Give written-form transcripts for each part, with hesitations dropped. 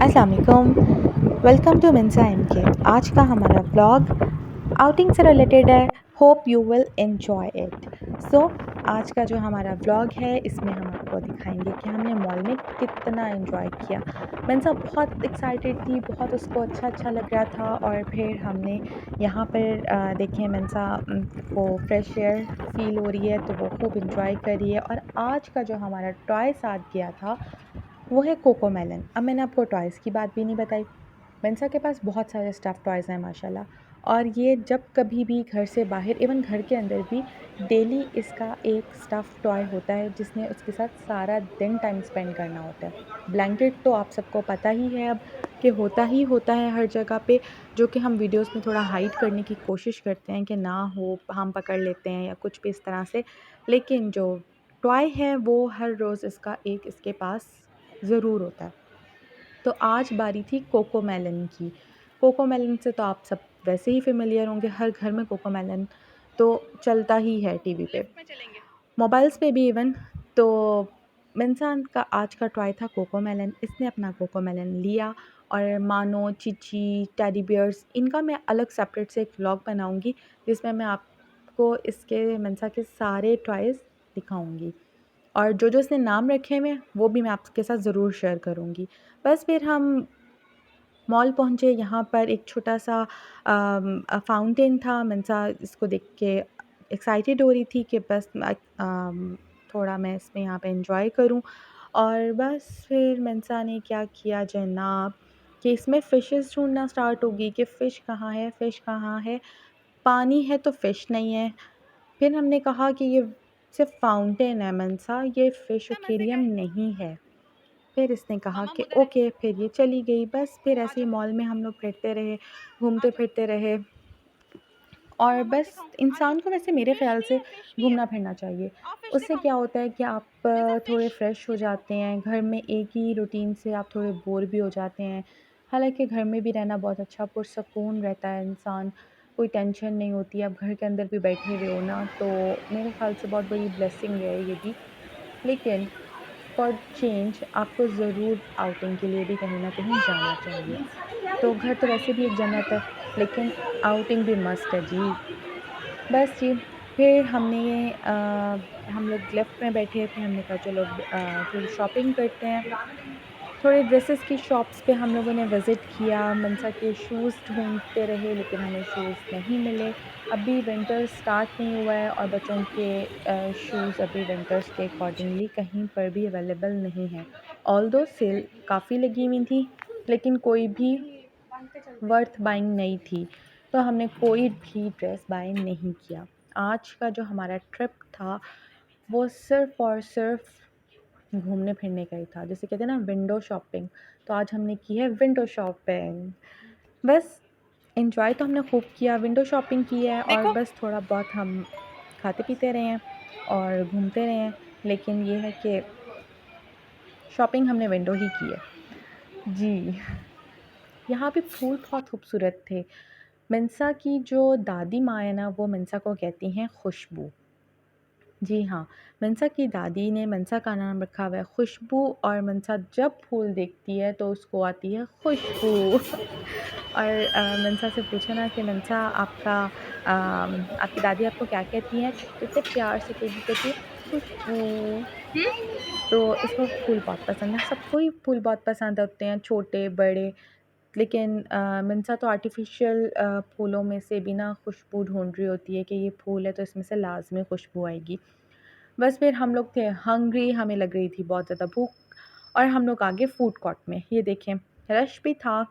अस्सलाम वालेकुम। Welcome to Minsa M K. आज का हमारा व्लॉग आउटिंग से रिलेटेड है। Hope you will enjoy it. So आज का जो हमारा व्लॉग है इसमें हम आपको दिखाएंगे कि हमने मॉल में कितना एंजॉय किया। मिन्सा बहुत एक्साइटेड थी, बहुत उसको अच्छा लग रहा था। और फिर हमने यहाँ पर देखें मिन्सा को फ्रेश एयर फील हो रही है तो वो खूब इंजॉय कर रही है। और आज का जो हमारा टॉय साथ गया था वो है कोको मेलन। अब मैंने आपको टॉयज़ की बात भी नहीं बताई। मेंसा के पास बहुत सारे स्टफ़ टॉयज़ हैं माशाल्लाह। और ये जब कभी भी घर से बाहर इवन घर के अंदर भी डेली इसका एक स्टफ़ टॉय होता है जिसने उसके साथ सारा दिन टाइम स्पेंड करना होता है। ब्लैंकेट तो आप सबको पता ही है अब कि होता है हर जगह पे, जो कि हम वीडियोज़ में थोड़ा हाइड करने की कोशिश करते हैं कि ना हो, हम पकड़ लेते हैं या कुछ भी इस तरह से। लेकिन जो टॉय है वो हर रोज़ इसका एक इसके पास ज़रूर होता है। तो आज बारी थी कोको मेलन की। कोको मेलन से तो आप सब वैसे ही फ़ेमिलियर होंगे, हर घर में कोको मेलन तो चलता ही है टीवी पे, मोबाइल्स पे भी इवन। तो इंसान का आज का टॉय था कोको मेलन। इसने अपना कोको मेलन लिया और मानो, चीची, टेडी बियर्स, इनका मैं अलग सेपरेट से एक व्लॉग बनाऊँगी जिसमें मैं आपको इसके मेंसा के सारे टॉयज़ दिखाऊँगी। और जो इसने नाम रखे हुए हैं वो भी मैं आपके साथ ज़रूर शेयर करूँगी। बस फिर हम मॉल पहुँचे। यहाँ पर एक छोटा-सा फाउंटेन था। मेंसा इसको देख के एक्साइटेड हो रही थी कि बस थोड़ा मैं इसमें यहाँ पे एन्जॉय करूँ। और बस फिर मेंसा ने क्या किया जनाब कि इसमें फ़िशेस ढूँढना स्टार्ट हो गई कि फ़िश कहाँ है, फ़िश कहाँ है? पानी है तो फ़िश नहीं है। फिर हमने कहा कि ये सिर्फ़ फाउंटेन है मेंसा, ये फ़िश एक्वेरियम नहीं है। फिर इसने कहा कि ओके, फिर ये चली गई। बस फिर ऐसे ही मॉल में हम लोग फिरते रहे, घूमते-फिरते रहे। और बस इंसान को वैसे मेरे ख़्याल से घूमना-फिरना चाहिए। उससे क्या होता है कि आप थोड़े फ्रेश हो जाते हैं। घर में एक ही रूटीन से आप थोड़े बोर भी हो जाते हैं। हालाँकि घर में भी रहना बहुत अच्छा पुरसुकून रहता है इंसान, कोई टेंशन नहीं होती। आप घर के अंदर भी बैठे हुए हो ना, तो मेरे ख़्याल से बहुत बड़ी ब्लेसिंग है ये भी। लेकिन फॉर चेंज आपको ज़रूर आउटिंग के लिए भी कहीं न कहीं जाना चाहिए। तो घर तो वैसे भी एक जन्नत है, लेकिन आउटिंग भी मस्ट है जी। बस जी, फिर हम लोग लेफ़्ट में बैठे थे। हमने कहा चलो थोड़ी शॉपिंग करते हैं। थोड़े ड्रेसेस की शॉप्स पे हम लोगों ने विज़िट किया। मंसा के शूज़ ढूँढते रहे लेकिन हमें शूज़ नहीं मिले। अभी विंटर स्टार्ट नहीं हुआ है और बच्चों के शूज़ अभी विंटर्स के अकॉर्डिंगली कहीं पर भी अवेलेबल नहीं है। ऑल्दो सेल काफ़ी लगी हुई थी, लेकिन कोई भी वर्थ बाइंग नहीं थी, तो हमने कोई भी ड्रेस बाय नहीं किया। आज का जो हमारा ट्रिप था वो सिर्फ़ और सिर्फ़ घूमने-फिरने का ही था। जिसे कहते हैं ना विंडो शॉपिंग, तो आज हमने की है विंडो शॉपिंग। बस एन्जॉय तो हमने खूब किया, विंडो शॉपिंग की है और देखो। बस थोड़ा बहुत हम खाते-पीते रहे हैं और घूमते रहे हैं। लेकिन ये है कि शॉपिंग हमने विंडो ही की है। जी। यहाँ पे फूल बहुत खूबसूरत थे। मंसा की जो दादी माँ है ना, वो मंसा को कहती हैं खुशबू। जी हाँ, मंसा की दादी ने मंसा का नाम रखा हुआ है खुशबू। और मंसा जब फूल देखती है तो उसको आती है खुशबू। और मंसा से पूछा ना कि मंसा आपकी दादी आपको क्या कहती हैं? तो इतने प्यार से कहती है खुशबू। तो इसको फूल बहुत पसंद है, सबको ही फूल बहुत पसंद होते हैं, छोटे, बड़े। लेकिन मंसा तो आर्टिफ़िशियल फूलों में से भी ना खुशबू ढूँढ रही होती है कि ये फूल है तो इसमें से लाज़मी खुशबू आएगी। बस फिर हम लोग थे हंग्री, हमें लग रही थी बहुत ज़्यादा भूख और हम लोग आ गए फूड कोर्ट में। ये देखें, रश भी था,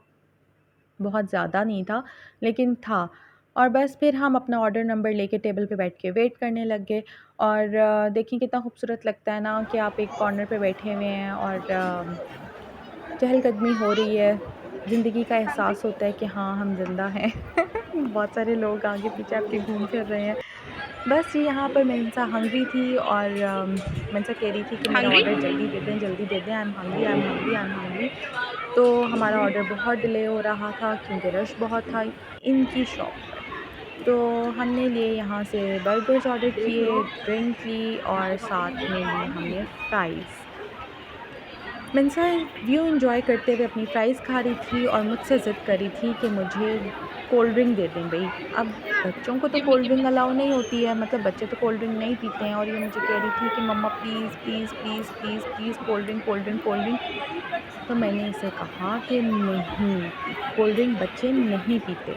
बहुत ज़्यादा नहीं था, लेकिन था। और बस फिर हम अपना ऑर्डर नंबर लेके टेबल पे बैठ के वेट करने लग गए। और देखिए कितना खूबसूरत लगता है ना कि आप एक कॉर्नर पे बैठे हुए हैं और चहलकदमी हो रही है, ज़िंदगी का एहसास होता है कि हाँ, हम ज़िंदा हैं। बहुत सारे लोग आगे पीछे आपके घूम फिर रहे हैं। बस ये यहाँ पर मेंसा हंग्री थी और मेंसा कह रही थी कि मेरा हंग्री। ऑर्डर जल्दी दे दें, जल्दी दे दें, I am hungry, I am hungry, I am hungry. तो हमारा ऑर्डर बहुत डिले हो रहा था क्योंकि रश बहुत था इनकी शॉप पर। तो हमने लिए यहाँ से बर्गर्स ऑर्डर किए, ड्रिंक ली और साथ में ली हमने फ्राइज़। मंसा व्यू एंजॉय करते हुए अपनी फ्राइज़ खा रही थी और मुझसे ज़िद कर रही थी कि मुझे कोल्ड ड्रिंक दे दें भई। अब बच्चों को तो give me cold give drink me. Allow नहीं होती है, मतलब बच्चे तो कोल्ड ड्रिंक नहीं पीते हैं और ये मुझे कह रही थी कि mamma please, please, please, please, please cold drink, cold drink, cold drink. तो मैंने इसे कहा कि नहीं, कोल्ड ड्रिंक बच्चे नहीं पीते।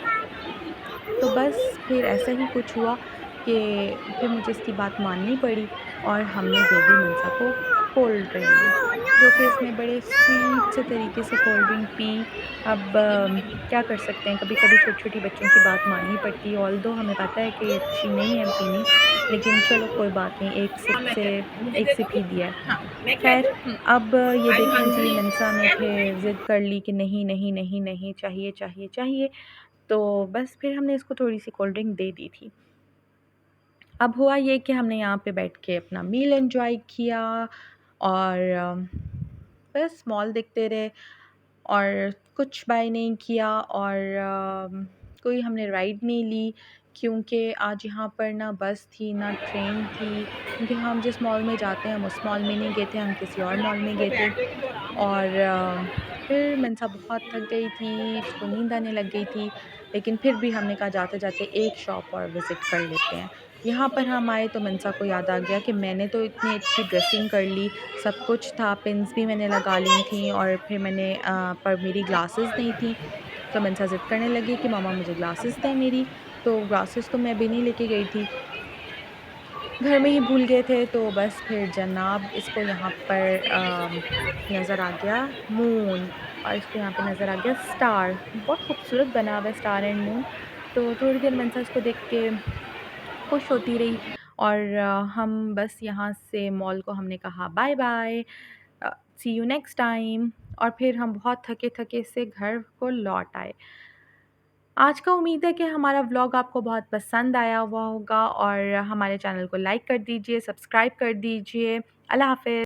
तो बस फिर ऐसा ही कुछ हुआ कि फिर मुझे इसकी बात माननी पड़ी और हमने दे दी मंसा को कोल्ड ड्रिंक, जो कि इसने बड़े स्वीट से तरीके से कोल्ड ड्रिंक पी। अब क्या कर सकते हैं, कभी-कभी छोटी-छोटी बच्चों की बात माननी पड़ती है, ऑल्दो हमें पता है कि ये अच्छी नहीं है पीनी, लेकिन चलो कोई बात नहीं, हाँ, मैं कह दूँ, मुझे एक दे सिप दो। ही दिया है। हाँ, मैं कह ख़ैर, दूँ? अब ये आई देखें जी, मंथली मंसा ने आई फिर ज़िद कर ली कि नहीं, नहीं, नहीं, नहीं, चाहिए, चाहिए, चाहिए। तो बस फिर हमने इसको थोड़ी-सी कोल्ड ड्रिंक दे दी थी। अब हुआ ये कि हमने यहाँ पे बैठ के अपना मील एन्जॉय किया और बस मॉल देखते रहे और कुछ बाय नहीं किया और कोई हमने राइड नहीं ली, क्योंकि आज यहाँ पर ना बस थी, ना ट्रेन थी, क्योंकि हम जिस मॉल में जाते हैं हम उस मॉल में नहीं गए थे, हम किसी और मॉल में गए थे। और फिर मंसा बहुत थक गई थी, उसको नींद आने लग गई थी, लेकिन फिर भी हमने कहा जाते-जाते एक शॉप और विज़िट कर लेते हैं। यहाँ पर हम आए तो मंसा को याद आ गया कि मैंने तो इतनी अच्छी ड्रेसिंग कर ली, सब कुछ था, पिन्स भी मैंने लगा ली थी और फिर पर मेरी ग्लासेस नहीं थी। तो मंसा ज़िद करने लगी कि मम्मा मुझे ग्लासेस दें मेरी, तो ग्लासेस तो मैं अभी नहीं लेके गई थी। घर में ही भूल गए थे, तो बस फिर जनाब इसको यहाँ पर नज़र आ गया मून और इसको यहाँ पे नज़र आ गया स्टार। बहुत खूबसूरत बना हुआ है स्टार एंड मून। तो थोड़ी देर मंसा इसको देख के खुश होती रही और हम बस यहाँ से मॉल को हमने कहा bye bye, see you next time, और फिर हम बहुत थके-थके से घर को लौट आए। आज का उम्मीद है कि हमारा व्लॉग आपको बहुत पसंद आया हुआ होगा और हमारे चैनल को लाइक कर दीजिए, सब्सक्राइब कर दीजिए। अल्लाह हाफ़िज़।